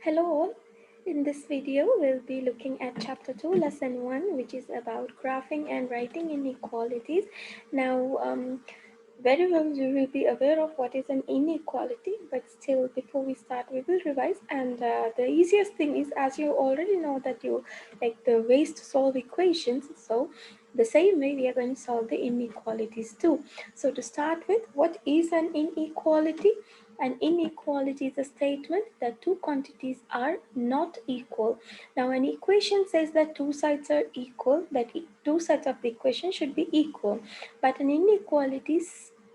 Hello all. In this video, we'll be looking at chapter 2, lesson 1, which is about graphing and writing inequalities. Now, very well you will be aware of what is an inequality, but still before we start we will revise. And the easiest thing is, as you already know, that you like the ways to solve equations, so the same way we are going to solve the inequalities too. So to start with, what is an inequality? An inequality is a statement that two quantities are not equal. Now an equation says that two sides are equal, that two sides of the equation should be equal, but an inequality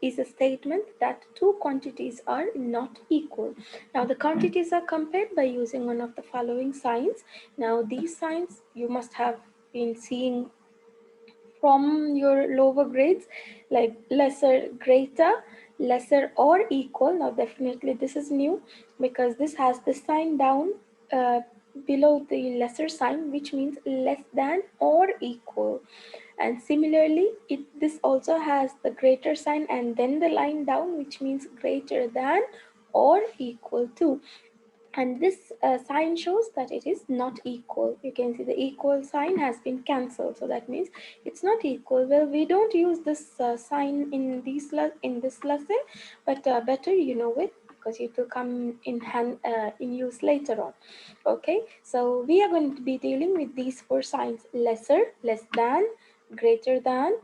is a statement that two quantities are not equal. Now the quantities are compared by using one of the following signs. Now these signs you must have been seeing from your lower grades, like lesser, greater, lesser or equal. Now definitely this is new because this has the sign down uh, below the lesser sign, which means less than or equal. And similarly this also has the greater sign and then the line down, which means greater than or equal to. And this sign shows that it is not equal. You can see the equal sign has been cancelled, so that means it's not equal. Well, we don't use this sign in this lesson, but better you know it because it will come in use later on. Okay, so we are going to be dealing with these four signs: lesser, less than, greater than,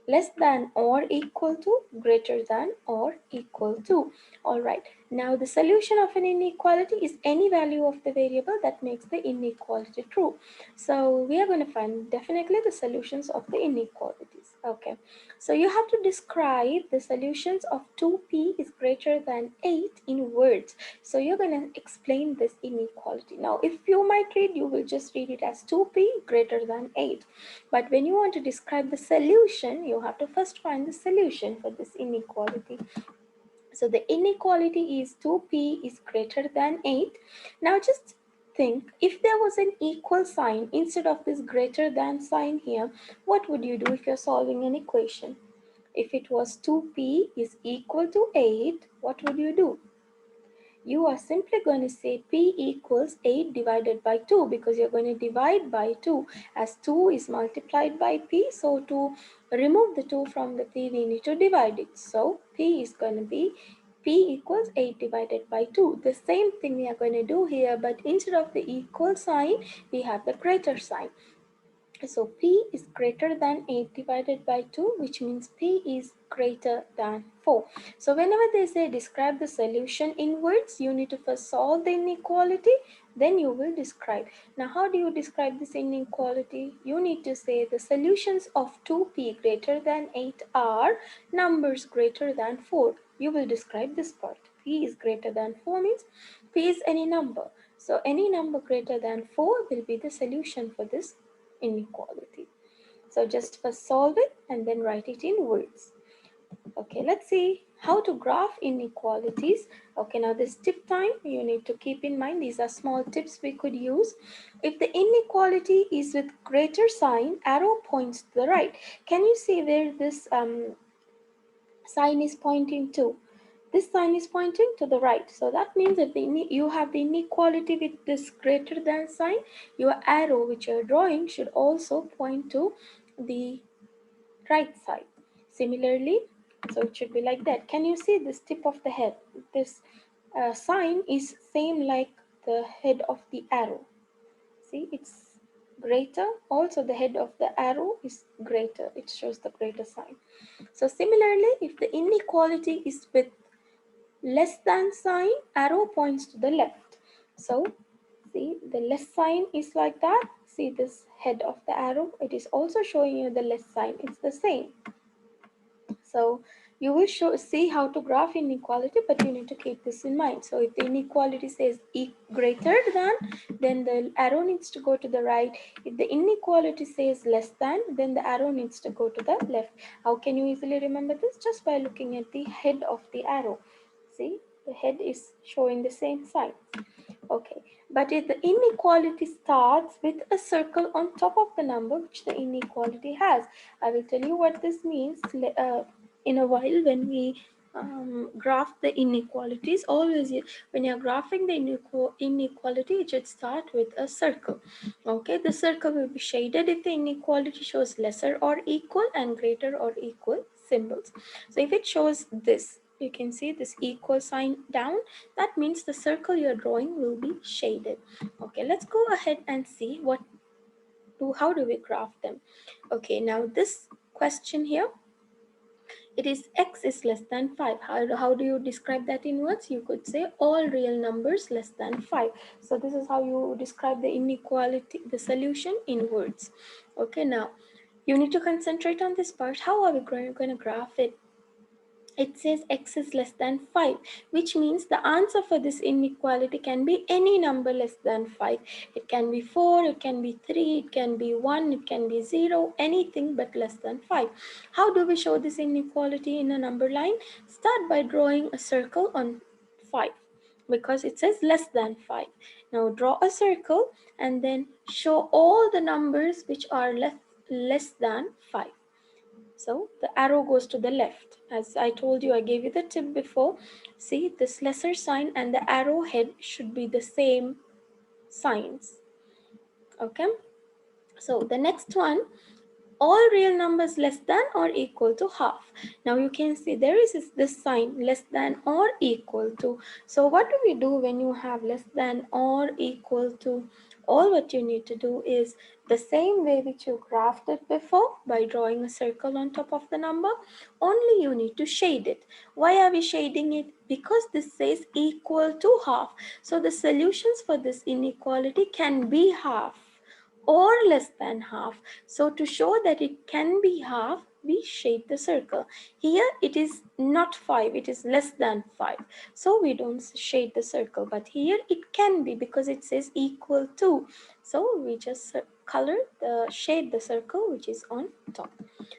less than or equal to, greater than or equal to. All right, now the solution of an inequality is any value of the variable that makes the inequality true. So we are going to find definitely the solutions of the inequalities. Okay, so you have to describe the solutions of 2p is greater than 8 in words. So you're going to explain this inequality. Now if you might read, you will just read it as 2p greater than 8. But when you want to describe the solution, you have to first find the solution for this inequality. So the inequality is 2p is greater than 8. Now just think, if there was an equal sign instead of this greater than sign here, what would you do if you're solving an equation? If it was 2p is equal to 8, what would you do? You are simply going to say p equals 8 divided by 2, because you're going to divide by 2, as 2 is multiplied by p. So to remove the 2 from the p, we need to divide it. So p is going to be p equals 8 divided by 2. The same thing we are going to do here, but instead of the equal sign, we have the greater sign. So p is greater than 8 divided by 2, which means p is greater than 4. So whenever they say describe the solution in words, you need to first solve the inequality, then you will describe. Now how do you describe this inequality? You need to say the solutions of 2p greater than 8 are numbers greater than 4. You will describe this part. P is greater than 4 means p is any number. So any number greater than 4 will be the solution for this inequality. So just first solve it and then write it in words. Okay, let's see how to graph inequalities. Okay, now this tip time you need to keep in mind. These are small tips we could use. If the inequality is with greater sign, arrow points to the right. Can you see where this sign is pointing to? This sign is pointing to the right. So that means if you have the inequality with this greater than sign, your arrow which you're drawing should also point to the right side. Similarly, so it should be like that. Can you see this tip of the head? This sign is same like the head of the arrow. See, it's greater. Also the head of the arrow is greater. It shows the greater sign. So similarly, if the inequality is with less than sign, arrow points to the left. So see, the less sign is like that. See this head of the arrow, it is also showing you the less sign. It's the same. So you will see how to graph inequality, but you need to keep this in mind. So if the inequality says greater than, then the arrow needs to go to the right. If the inequality says less than, then the arrow needs to go to the left. How can you easily remember this? Just by looking at the head of the arrow. See, the head is showing the same sign. Okay, but if the inequality starts with a circle on top of the number which the inequality has, I will tell you what this means in a while when we graph the inequalities, always when you're graphing the inequality, it should start with a circle. Okay, the circle will be shaded if the inequality shows lesser or equal and greater or equal symbols. So if it shows this, you can see this equal sign down, that means the circle you're drawing will be shaded. Okay, let's go ahead and see how do we graph them. Okay, now this question here, it is x is less than 5. How do you describe that in words? You could say all real numbers less than 5. So this is how you describe the inequality, the solution in words. Okay, now you need to concentrate on this part. How are we going to graph it? It says x is less than 5, which means the answer for this inequality can be any number less than 5. It can be 4, it can be 3, it can be 1, it can be 0, anything but less than 5. How do we show this inequality in a number line? Start by drawing a circle on 5 because it says less than 5. Now draw a circle and then show all the numbers which are less than 5. So the arrow goes to the left. As I told you, I gave you the tip before. See, this lesser sign and the arrow head should be the same signs. Okay. So the next one, all real numbers less than or equal to half. Now you can see there is this sign less than or equal to. So what do we do when you have less than or equal to? All what you need to do is the same way which you graphed it before by drawing a circle on top of the number, only you need to shade it. Why are we shading it? Because this says equal to half. So the solutions for this inequality can be half or less than half. So to show that it can be half, we shade the circle. Here it is not 5, it is less than 5. So we don't shade the circle, but here it can be because it says equal to. So we just shade the circle which is on top.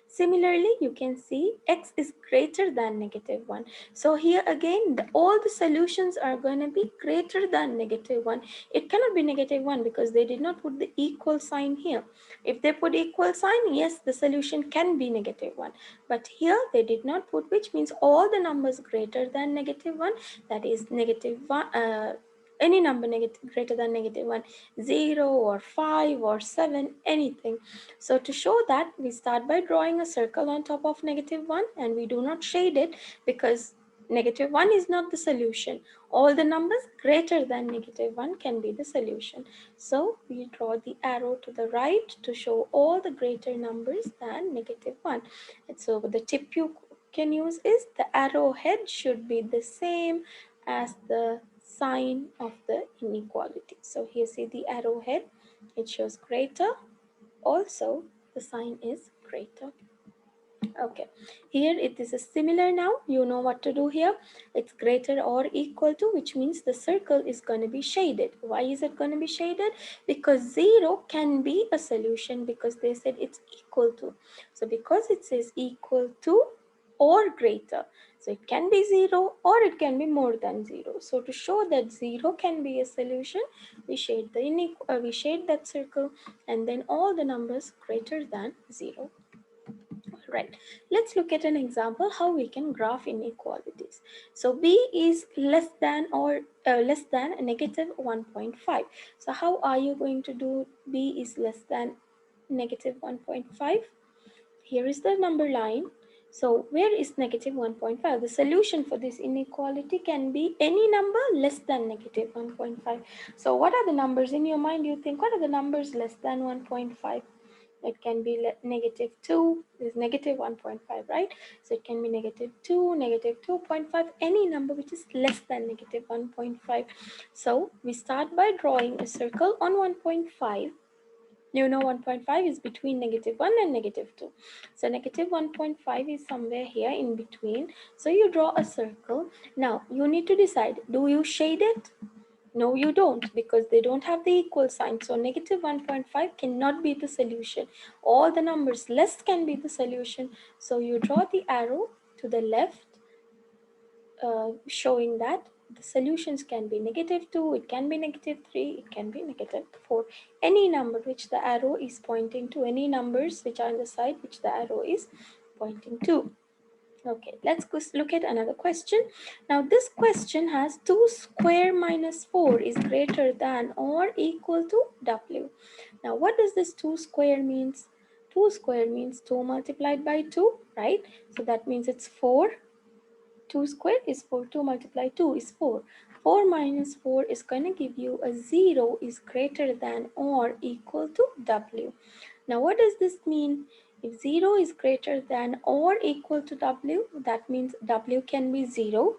Similarly, you can see x is greater than -1. So here again, all the solutions are going to be greater than -1. It cannot be -1 because they did not put the equal sign here. If they put equal sign, yes, the solution can be -1. But here they did not put, which means all the numbers greater than -1, that is -1, any number greater than -1, 0 or 5 or 7, anything. So to show that, we start by drawing a circle on top of -1 and we do not shade it because -1 is not the solution. All the numbers greater than -1 can be the solution. So we draw the arrow to the right to show all the greater numbers than -1. And so the tip you can use is the arrow head should be the same as the sign of the inequality. So here see the arrow head, it shows greater. Also, the sign is greater. Okay, here it is a similar now. You know what to do here. It's greater or equal to, which means the circle is going to be shaded. Why is it going to be shaded? Because 0 can be a solution because they said it's equal to. So because it says equal to or greater, so it can be 0 or it can be more than 0. So to show that 0 can be a solution, we shade that circle and then all the numbers greater than 0. Right, let's look at an example how we can graph inequalities. So b is less than or less than -1.5. So how are you going to do b is less than -1.5? Here is the number line. So where is -1.5? The solution for this inequality can be any number less than -1.5. So what are the numbers in your mind? You think, what are the numbers less than 1.5? It can be -2, is -1.5, right? So it can be -2, -2.5, any number which is less than -1.5. So we start by drawing a circle on 1.5. You know 1.5 is between -1 and -2. So -1.5 is somewhere here in between. So you draw a circle. Now you need to decide, do you shade it? No, you don't, because they don't have the equal sign. So -1.5 cannot be the solution. All the numbers less can be the solution. So you draw the arrow to the left, showing that the solutions can be -2, it can be -3, it can be -4. Any number which the arrow is pointing to, any numbers which are on the side which the arrow is pointing to. Okay, let's go look at another question. Now this question has 2 square minus 4 is greater than or equal to w. Now what does this 2 square means? 2 square means 2 multiplied by 2, right? So that means it's 4. 2 square is 4. 2 multiplied 2 is 4. 4 minus 4 is going to give you a 0 is greater than or equal to w. Now what does this mean? If 0 is greater than or equal to w, that means w can be 0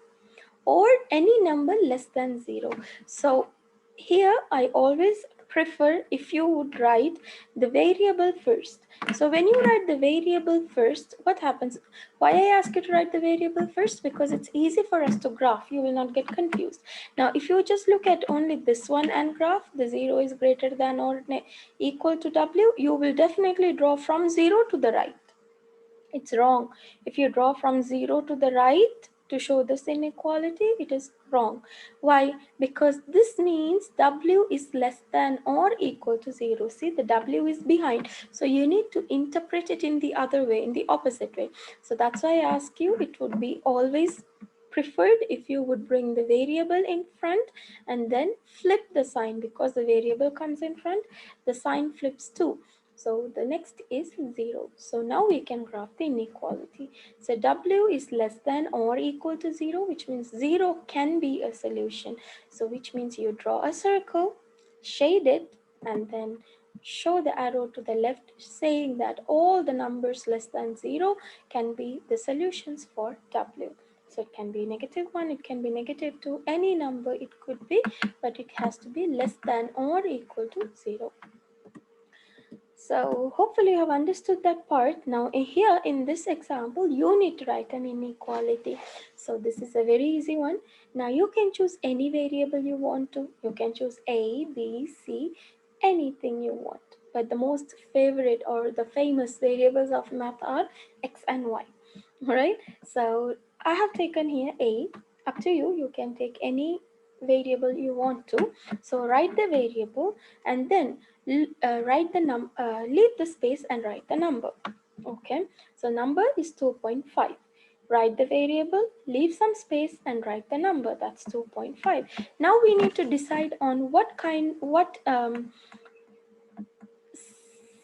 or any number less than 0. So here I always prefer if you would write the variable first. So when you write the variable first, what happens? Why I ask you to write the variable first? Because it's easy for us to graph. You will not get confused. Now if you just look at only this one and graph, the 0 is greater than or equal to w, you will definitely draw from 0 to the right. It's wrong. If you draw from 0 to the right to show this inequality, it is wrong. Why? Because this means w is less than or equal to 0. See, the w is behind. So you need to interpret it in the other way, in the opposite way. So that's why I ask you, it would be always preferred if you would bring the variable in front and then flip the sign, because the variable comes in front, the sign flips too. So the next is 0. So now we can graph the inequality. So w is less than or equal to 0, which means 0 can be a solution. So which means you draw a circle, shade it, and then show the arrow to the left saying that all the numbers less than 0 can be the solutions for w. So it can be -1, it can be -2, any number it could be, but it has to be less than or equal to 0. So hopefully you have understood that part. Now here in this example, you need to write an inequality. So this is a very easy one. Now you can choose any variable you want to. You can choose A, B, C, anything you want. But the most favorite or the famous variables of math are X and Y. Alright, so I have taken here A. Up to you, you can take any variable you want to. So write the variable and then write the leave the space and write the number. Okay, so number is 2.5. Write the variable, leave some space and write the number. That's 2.5. Now we need to decide on what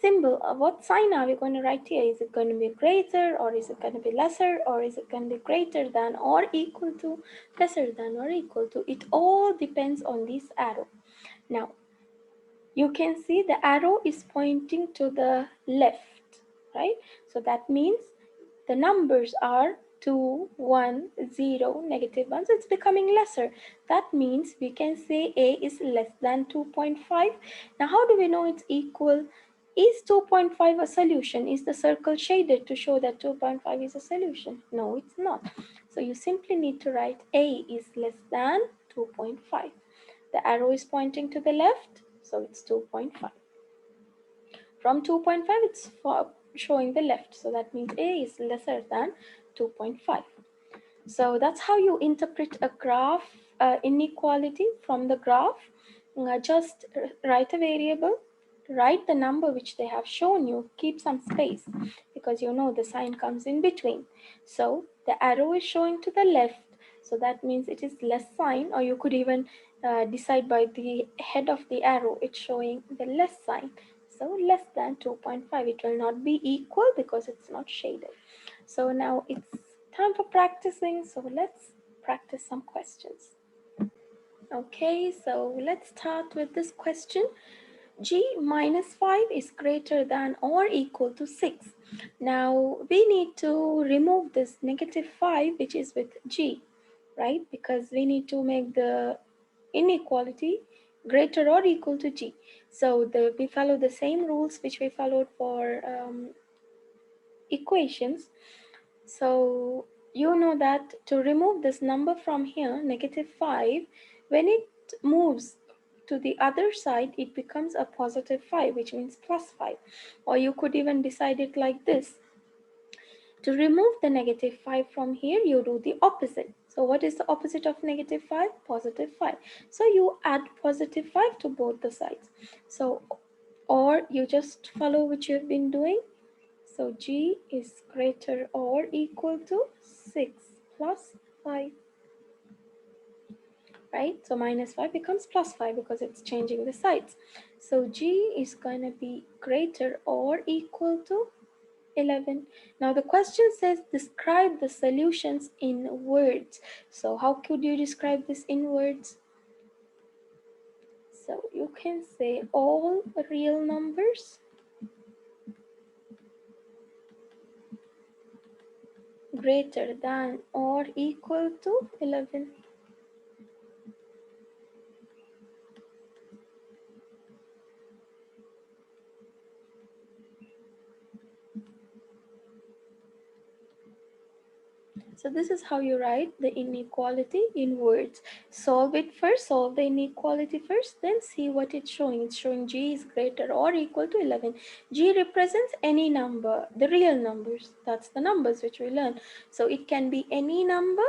symbol, what sign are we going to write here? Is it going to be greater, or is it going to be lesser, or is it going to be greater than or equal to, lesser than or equal to? It all depends on this arrow. Now you can see the arrow is pointing to the left, right? So that means the numbers are 2, 1, 0, -1, so it's becoming lesser. That means we can say A is less than 2.5. Now how do we know it's equal? Is 2.5 a solution? Is the circle shaded to show that 2.5 is a solution? No, it's not. So you simply need to write A is less than 2.5. The arrow is pointing to the left, so it's 2.5. From 2.5, it's showing the left, so that means A is lesser than 2.5. So that's how you interpret a graph inequality from the graph. Just write a variable, write the number which they have shown you, keep some space because you know the sign comes in between. So the arrow is showing to the left, so that means it is less sign, or you could even decide by the head of the arrow, it's showing the less sign. So less than 2.5, it will not be equal because it's not shaded. So now it's time for practicing, so let's practice some questions. Okay, so let's start with this question. G minus 5 is greater than or equal to 6. Now we need to remove this -5 which is with G, right? Because we need to make the inequality greater or equal to G. So we follow the same rules which we followed for equations. So you know that to remove this number from here, -5, when it moves to the other side, it becomes a +5, which means +5. Or you could even decide it like this. To remove the -5 from here, you do the opposite. So what is the opposite of -5? +5. So you add +5 to both the sides. So, or you just follow what you've been doing. So G is greater or equal to 6 plus 5, right? So minus 5 becomes plus 5 because it's changing the sides. So G is going to be greater or equal to 11. Now the question says describe the solutions in words. So how could you describe this in words? So you can say all real numbers greater than or equal to 11. So this is how you write the inequality in words. Solve it first, solve the inequality first, then see what it's showing. It's showing G is greater or equal to 11. G represents any number, the real numbers. That's the numbers which we learn. So it can be any number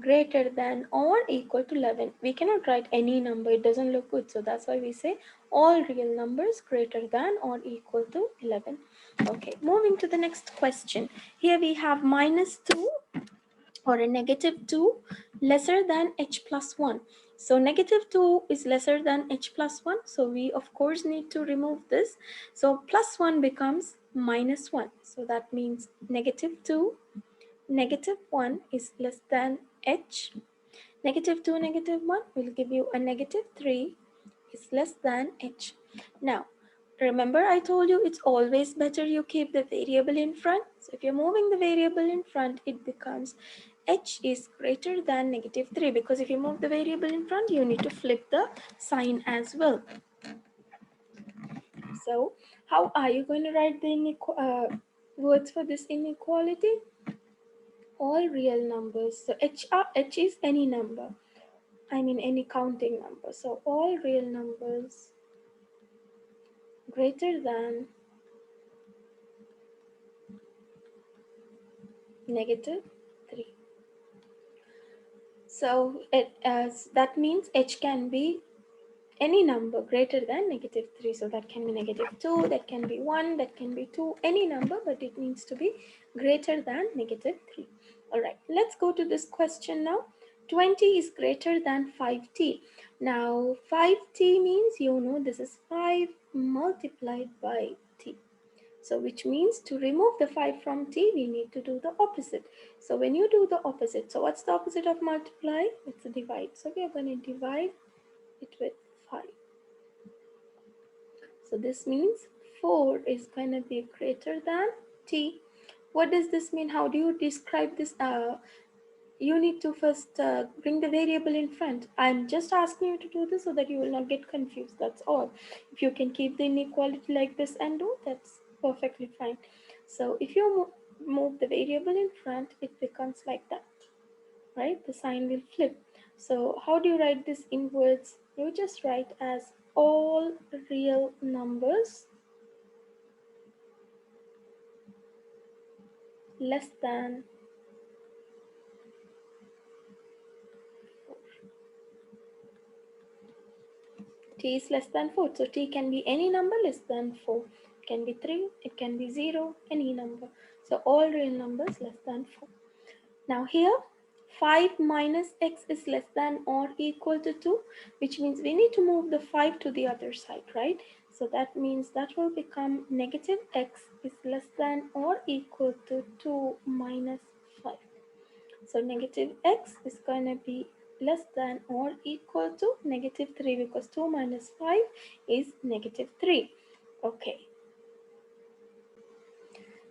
greater than or equal to 11. We cannot write any number, it doesn't look good. So that's why we say all real numbers greater than or equal to 11. Okay, moving to the next question. Here we have minus 2 or a negative 2 lesser than h plus 1. So negative 2 is lesser than h plus 1. So we of course need to remove this. So plus 1 becomes minus 1. So that means negative 2, negative 1 is less than h. Negative 2, negative 1 will give you a negative 3 is less than h. Now, remember I told you it's always better you keep the variable in front. So if you're moving the variable in front, it becomes h is greater than negative 3, because if you move the variable in front, you need to flip the sign as well. So how are you going to write the words for this inequality? All real numbers. So h is any number. I mean any counting number. So all real numbers greater than negative 3. So that means h can be any number greater than negative 3. So that can be negative 2, that can be 1, that can be 2, any number, but it needs to be greater than negative 3. All right, let's go to this question now. 20 is greater than 5t. Now 5t means, you know, this is 5 multiplied by t. So which means to remove the 5 from t, we need to do the opposite. So when you do the opposite, so what's the opposite of multiply? It's a divide. So we are going to divide it with 5. So this means 4 is going to be greater than t. What does this mean? How do you describe this? You need to first bring the variable in front. I'm just asking you to do this so that you will not get confused. That's all. If you can keep the inequality like this and do, that's perfectly fine. So if you move the variable in front, it becomes like that, right? The sign will flip. So how do you write this in words? You just write as all real numbers less than 4. T is less than 4. So T can be any number less than 4. It can be 3, it can be 0, any number. So all real numbers less than 4. Now here 5 minus x is less than or equal to 2, which means we need to move the 5 to the other side, right? So that means that will become negative x is less than or equal to 2 minus 5. So negative x is going to be less than or equal to negative 3, because 2 minus 5 is negative 3. Okay.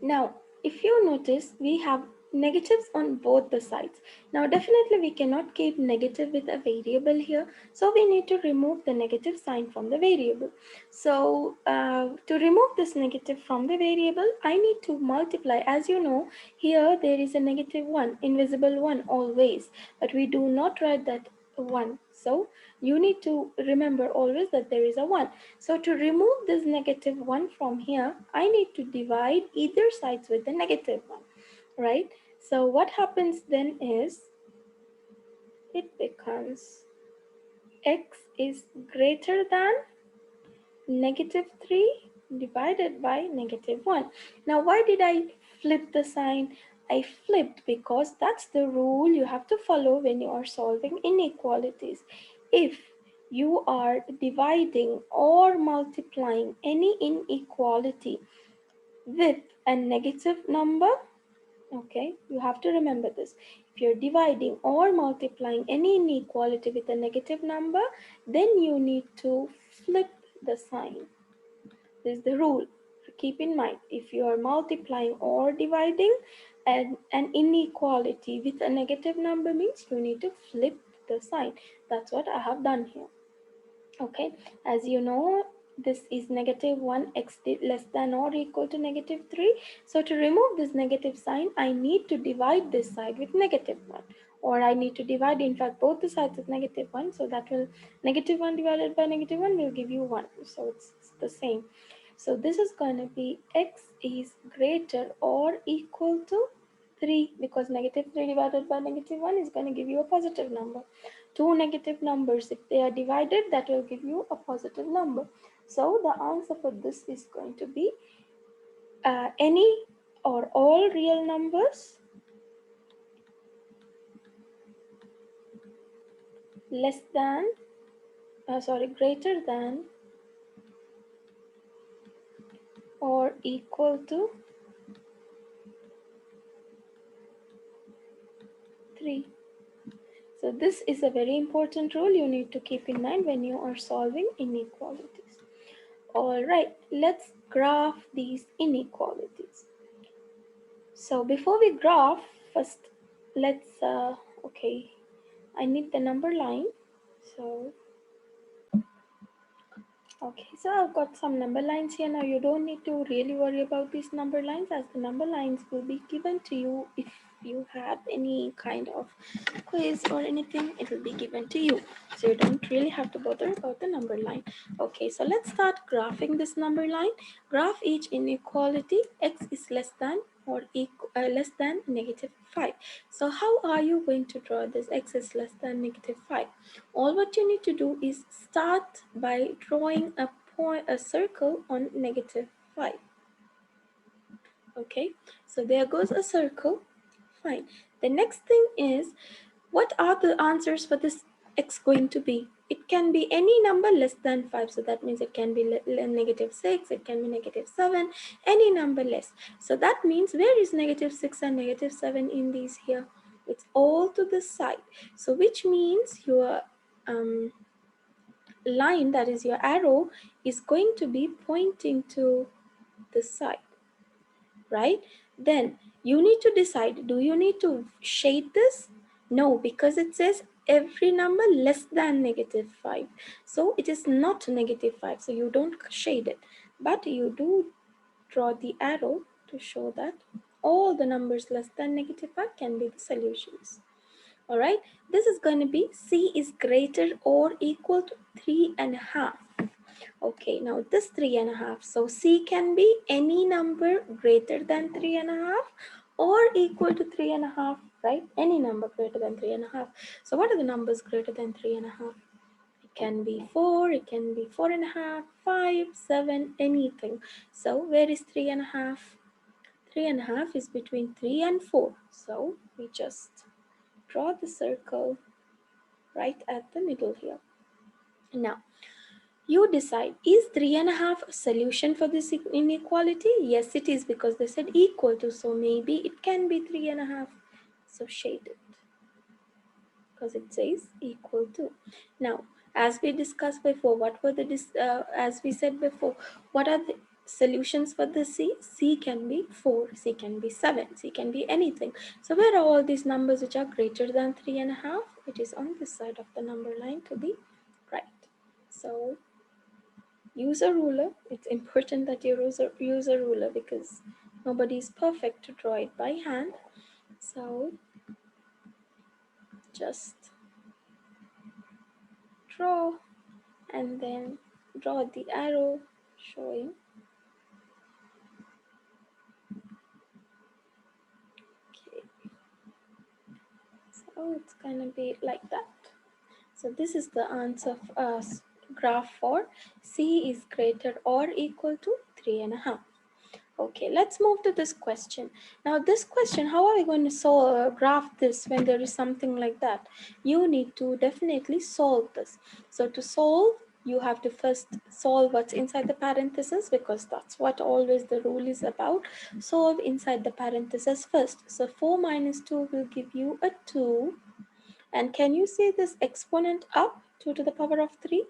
Now, if you notice, we have negatives on both the sides. Now, definitely we cannot keep negative with a variable here. So we need to remove the negative sign from the variable. So to remove this negative from the variable, I need to multiply. As you know, here there is a negative 1, invisible 1 always. But we do not write that 1. So you need to remember always that there is a 1. So to remove this negative 1 from here, I need to divide either sides with the negative 1, right? So what happens then is, it becomes x is greater than negative 3 divided by -1. Now, why did I flip the sign? I flipped because that's the rule you have to follow when you are solving inequalities. If you are dividing or multiplying any inequality with a negative number, okay, you have to remember this. If you're dividing or multiplying any inequality with a negative number, then you need to flip the sign. This is the rule. Keep in mind, if you are multiplying or dividing an inequality with a negative number, means you need to flip the sign. That's what I have done here. Okay, as you know, this is -1, x less than or equal to -3. So to remove this negative sign, I need to divide this side with -1, or I need to divide, in fact, both the sides with -1. So that will, -1 divided by -1 will give you 1. So it's the same. So this is going to be x is greater or equal to 3, because -3 divided by -1 is going to give you a positive number. Two negative numbers, if they are divided, that will give you a positive number. So the answer for this is going to be any or all real numbers less than, greater than or equal to 3. So this is a very important rule you need to keep in mind when you are solving inequalities. Alright, let's graph these inequalities. So before we graph, first let's, okay, I need the number line. So okay, so I've got some number lines here. Now you don't need to really worry about these number lines, as the number lines will be given to you if you have any kind of quiz or anything, it will be given to you. So you don't really have to bother about the number line. Okay, so let's start graphing this number line. Graph each inequality. X is less than or less than -5. So how are you going to draw this? X is less than -5. All what you need to do is start by drawing a circle on -5. Okay, so there goes a circle. Fine. The next thing is, what are the answers for this x going to be? It can be any number less than 5. So that means it can be -6, it can be -7, any number less. So that means, where is -6 and -7 in these here? It's all to the side. So which means your line, that is your arrow, is going to be pointing to the side, right? Then you need to decide, do you need to shade this? No, because it says every number less than -5. So it is not -5, so you don't shade it, but you do draw the arrow to show that all the numbers less than -5 can be the solutions. All right, this is going to be C is greater or equal to 3.5. Okay, now this 3.5. So C can be any number greater than 3.5 or equal to 3.5, right? Any number greater than 3.5. So what are the numbers greater than 3.5? It can be 4, it can be 4.5, 5, 7, anything. So where is 3.5? 3.5 is between 3 and 4. So we just draw the circle right at the middle here. Now, you decide, is 3.5 a solution for this inequality? Yes, it is, because they said equal to, so maybe it can be 3.5. So shade it, because it says equal to. Now, as we discussed before, what were as we said before, what are the solutions for the C? C can be 4, C can be 7, C can be anything. So where are all these numbers which are greater than 3.5? It is on this side of the number line to be right. So use a ruler. It's important that you use a ruler, because nobody is perfect to draw it by hand. So just draw and then draw the arrow showing. Okay, so it's gonna be like that. So this is the answer of graph for C is greater or equal to 3.5. Okay, let's move to this question. Now this question, how are we going to graph this when there is something like that? You need to definitely solve this. So to solve, you have to first solve what's inside the parenthesis, because that's what always the rule is about. Solve inside the parenthesis first. So 4 minus 2 will give you a 2. And can you see this exponent up, 2 to the power of 3,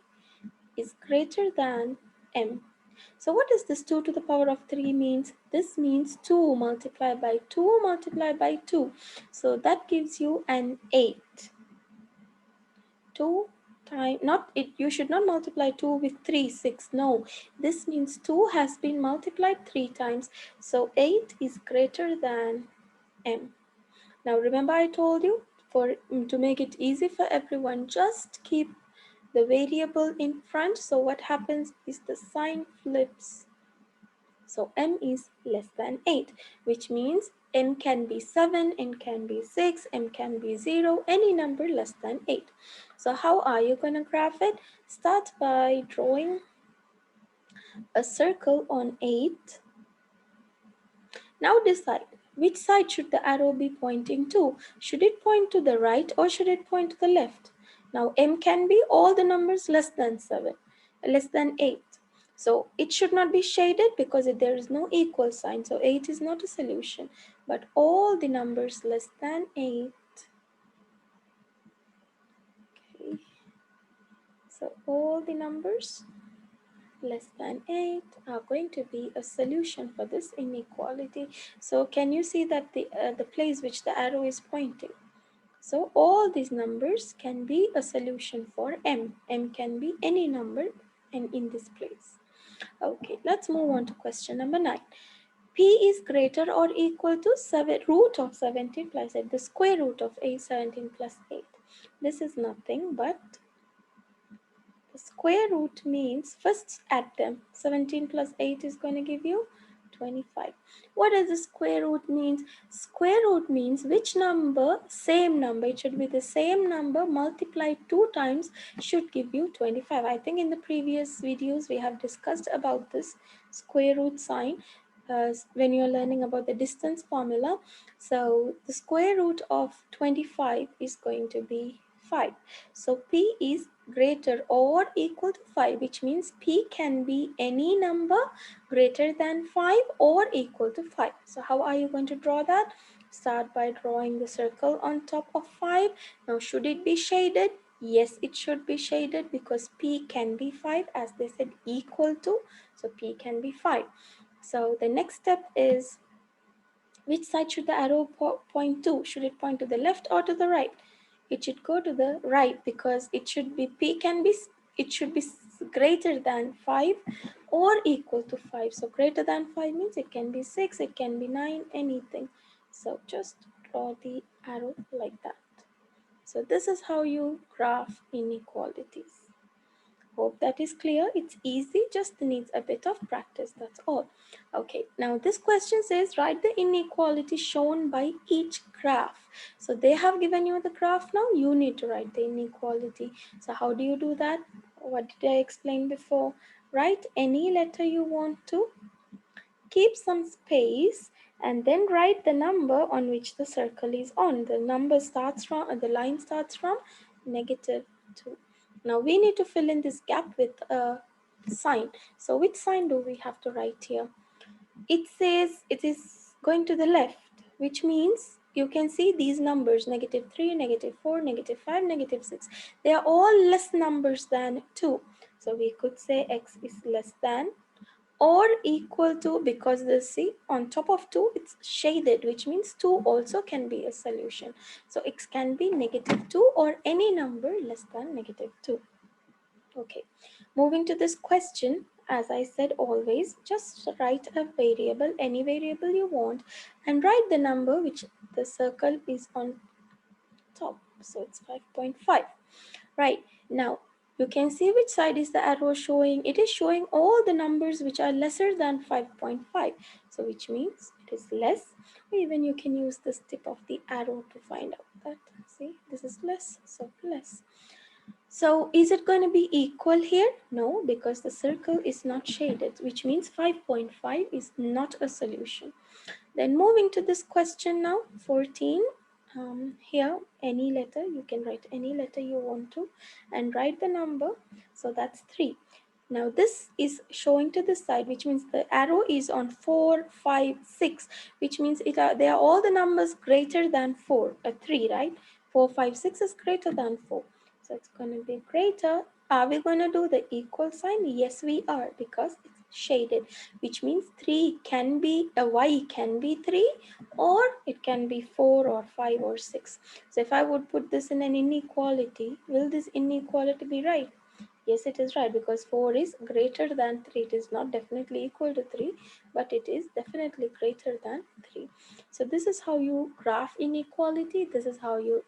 is greater than m. So what does this 2 to the power of 3 means? This means 2 multiplied by 2 multiplied by 2. So that gives you an 8. 2 times, not it, you should not multiply 2 with 3, 6. No, this means 2 has been multiplied 3 times. So 8 is greater than m. Now remember I told you, to make it easy for everyone, just keep the variable in front. So what happens is the sign flips. So m is less than 8, which means m can be 7, m can be 6, m can be 0, any number less than 8. So how are you going to graph it? Start by drawing a circle on 8. Now decide, which side should the arrow be pointing to? Should it point to the right or should it point to the left? Now m can be all the numbers less than 7, less than 8. So it should not be shaded because there is no equal sign. So 8 is not a solution, but all the numbers less than 8. Okay. So all the numbers less than 8 are going to be a solution for this inequality. So can you see that the place which the arrow is pointing? So all these numbers can be a solution for m. M can be any number and in this place. Okay, let's move on to question number 9. P is greater or equal to root of 17 plus 8, the square root of 17 plus 8. This is nothing but the square root means, first add them. 17 plus 8 is going to give you 25. What does the square root means? Square root means which number, same number, it should be the same number multiplied 2 times should give you 25. I think in the previous videos we have discussed about this square root sign when you're learning about the distance formula. So the square root of 25 is going to be 5. So P is greater or equal to 5, which means P can be any number greater than 5 or equal to 5. So how are you going to draw that? Start by drawing the circle on top of 5. Now should it be shaded? Yes, it should be shaded because P can be 5, as they said equal to. So P can be 5. So the next step is, which side should the arrow point to? Should it point to the left or to the right? It should go to the right because it should be it should be greater than 5 or equal to 5. So greater than 5 means it can be 6, it can be 9, anything. So just draw the arrow like that. So this is how you graph inequalities. Hope that is clear. It's easy, just needs a bit of practice, that's all. Okay, now this question says write the inequality shown by each graph. So they have given you the graph, now you need to write the inequality. So how do you do that? What did I explain before? Write any letter you want to, keep some space, and then write the number on which the circle is on. The number starts from, the line starts from -2. Now we need to fill in this gap with a sign. So which sign do we have to write here? It says it is going to the left, which means you can see these numbers, -3, -4, -5, -6. They are all less numbers than 2. So we could say x is less than or equal to, because the see on top of 2 it's shaded, which means 2 also can be a solution. So x can be -2 or any number less than -2. Okay, moving to this question, as I said, always just write a variable, any variable you want, and write the number which the circle is on top. So it's 5.5. Right, now you can see which side is the arrow showing. It is showing all the numbers which are lesser than 5.5. So which means it is less. Or even you can use this tip of the arrow to find out that. See, this is less, so less. So is it going to be equal here? No, because the circle is not shaded, which means 5.5 is not a solution. Then moving to this question now, 14. Here, any letter, you can write any letter you want to and write the number. So that's 3. Now this is showing to the side, which means the arrow is on 4, 5, 6, which means they are all the numbers greater than 4, 3, right? 4, 5, 6 is greater than 4. So it's going to be greater. Are we going to do the equal sign? Yes, we are, because it's shaded, which means 3 can be, a y can be 3, or it can be 4 or 5 or 6. So if I would put this in an inequality, will this inequality be right? Yes, it is right, because 4 is greater than 3. It is not definitely equal to 3, but it is definitely greater than 3. So this is how you graph inequality. This is how you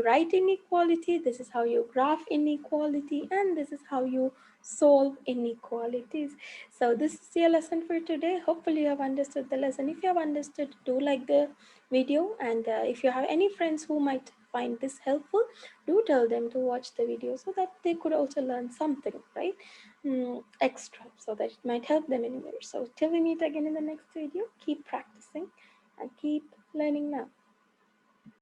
write inequality, this is how you graph inequality, and this is how you solve inequalities. So this is your lesson for today. Hopefully you have understood the lesson. If you have understood, do like the video, and if you have any friends who might find this helpful, do tell them to watch the video so that they could also learn something, right? Extra, so that it might help them anywhere. So till we meet again in the next video, keep practicing and keep learning now.